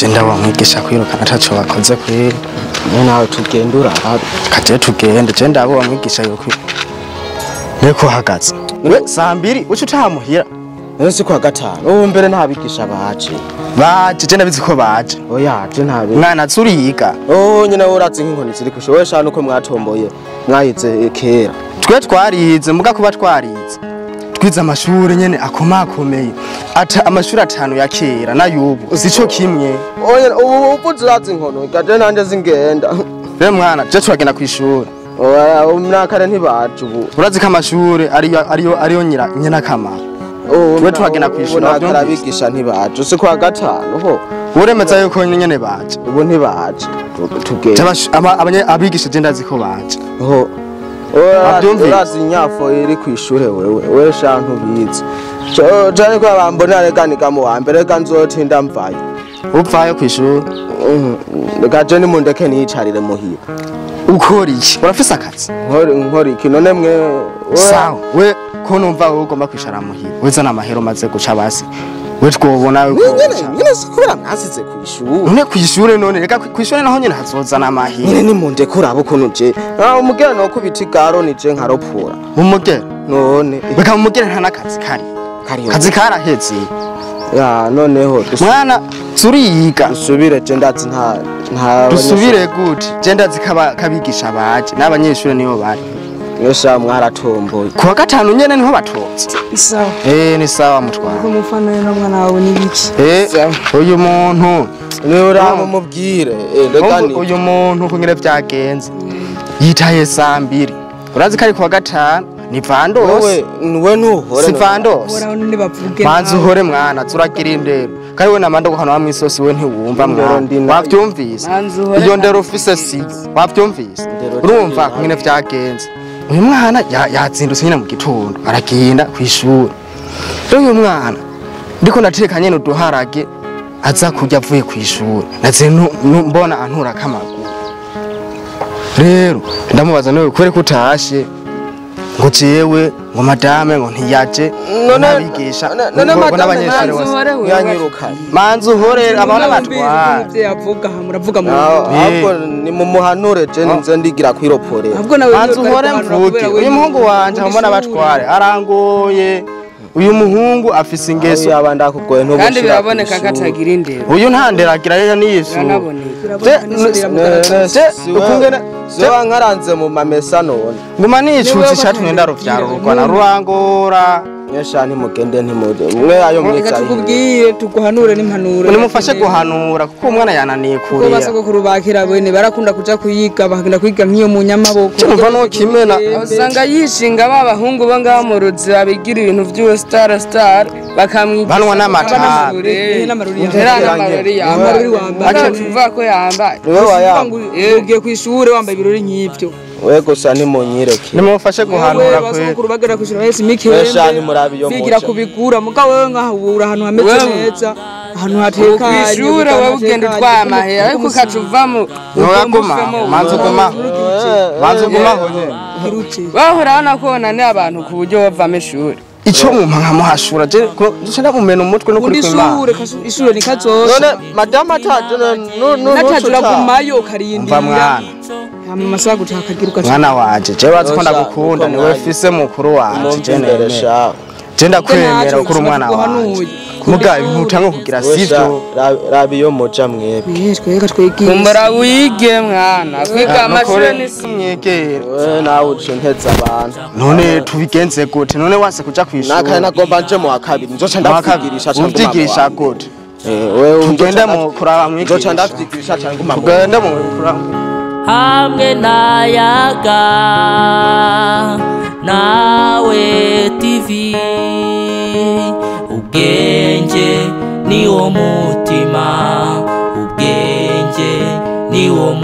Jenda wamwigisha kwirukana ataco bakoze kwira. Nawe tugendura Kaje tugende jenda abo wamwigisha yo kwira. Neko hagaze. We sambiri ucu utamuhira. Nese kwa gatanu. Ubu mbere ntabigisha baje jenda biziko baje. Oya je ntabe. Mwana tsuriga. Nyina urazi nk'inkoni ziri kushowe shano uko mwatomboye. Mwayize kera. Twe twarize muga kuba twarize. Twize amashuri nyene akomakomeye. Ata amashuri 5 ya kera na yubu. Sico kimwe. Ubu urazi inkono gaje nanje zingenda. Re mwana je turagenda kwishuri. Oya umnakare ntibaje ubu. Urazi ko amashuri ariyo nyina kamara. Twe twagenda kwishuri n'abigisha ntibaje se kwa gatanu ho uremeza yuko nyene baje ubu ntibaje tugende abigisha je ndazi ko baje ho urazi nyafo iri kwishuri wewe shantu bize cyane ko abambona reganika mu wa mbere kanzotinda mvaye upfayo kwishuri gaje ni mundeke niyicarire muhira ukora iki urafise akazi nkora iki none mwe sawa we ko numva wowe ugomba kwishara muhira weza namahero maze guca basi we twobona nyine sikubera mwasize kwishuri none kwishuri none reka kwishuri naho nyene hazoza namahiro nyine ni munde kurabo kuno je umugere no kubita igaro ni je nkaropura umugere none beka umugere nta nakazi kazi karaheze ya noneho mwana turiyiga dusubire je ndazi nta dusubire gute je ndazi kabigisha baje n'abanyeshuri niyo bari Yesha mwaratomboye kuwa gatanu nyene niho batotse isawa ni sawa mutwara ko mufana no mwana wawe nibiki uyu muntu ni uramo mubwire regani uyu muntu kunyire vyagenze yitaye sambiri urazi kari kuwa gatanu ni vandose we nuhore si vandose ora none bavuge manzi uhore mwana turagira indero kari we namanda guhana wamwisosi we ntiwumva mwana wavyumvise iyo ndero ufise si wavyumvise urumva kunyine vyagenze uyu mwana yazindutse nyine mu gitondo aragenda kwishuri rero uyu mwana ndiko nateka nyene uduharage aza kurya avuye kwishuri naze mbona antura kamaguru rero ndamubaza nawe kwere kutashe ngo jewe ngo madame ngo ntiyaje nabigisha ngo n'abanyeshuri bose yanyiruka manzi uhore abana batwara yavuga muravuga mu ahubwo ni mu muhanure je nze ndigira kwiropore manzi uhore mvuge uyu muhungu wanje mbona batware arangoye uyu muhungu afise ingeso yabanda kugoye ntubushira kandi biraboneka katagira indero uyu ntanderagira rero niyisu ukungena zewa nkaranze mu mamesa none nguma nicuzi cyatumye ndaruvyara urugwana rurangora Nyesha ntimugende ntimude mwe ayo mwiza tukubwiye tuguhanure n'impanuro nimufashe guhanura kuko umwana yananiye kurira kuko basogokuru bakira bene barakunda kuja kuyiga bakagenda kwiga nk'iyo mu nyamaboko cyumva no kimena usanga yishinga babahungu bo ngaho mu ruzi babigira ibintu by'uwo star bakamwigisha banwa n'amatara n'amarori yambaye akavuga ko yambaye ugiye kwishuri wambaye ibirori nk'ivyo wego sa ntimunyireke nimufashe guhanura kwe basogokuru bagera kwishura wese mikende bigira kubigura muga wewe nkaho ura ahantu hameze neza ahantu hatekanye kwishura wewe ugenda utwaye amahera ariko ukacuvamo nogaguma manzo guma honye bahora nakona ni abantu ku buryo bavamo ishuri ico mumpa nkamuhashura je dushaka kumena umutwe no kuri kwimana ishure nikazosa none madame ataje natajura kumayo ukarindira mwana hama masaha gutakagiruka mwana waje je bazi ko ndagukunda ni we fise mukuru waje je neresha je ndakwemera ukuri umwana waje muga ibintu kugira sivyo rabiyo moja mwebwe yeshwe twigiye kumbura wige mwana kwiga amashuri ni simyegera nawe uce nteza abantu none tubigenze gute none wase kuja kwishura nakaya nagomba nje mu akabiri nzoca ndavyigirisha cyangwa uvyigirisha gute wewe tugende mu kuraba mwigisha nzoca ndavyigirisha cyangwa tugende mu kuraba hamwe nayaga nawe TV ubwenge ni wo mutima ubwenge ni wo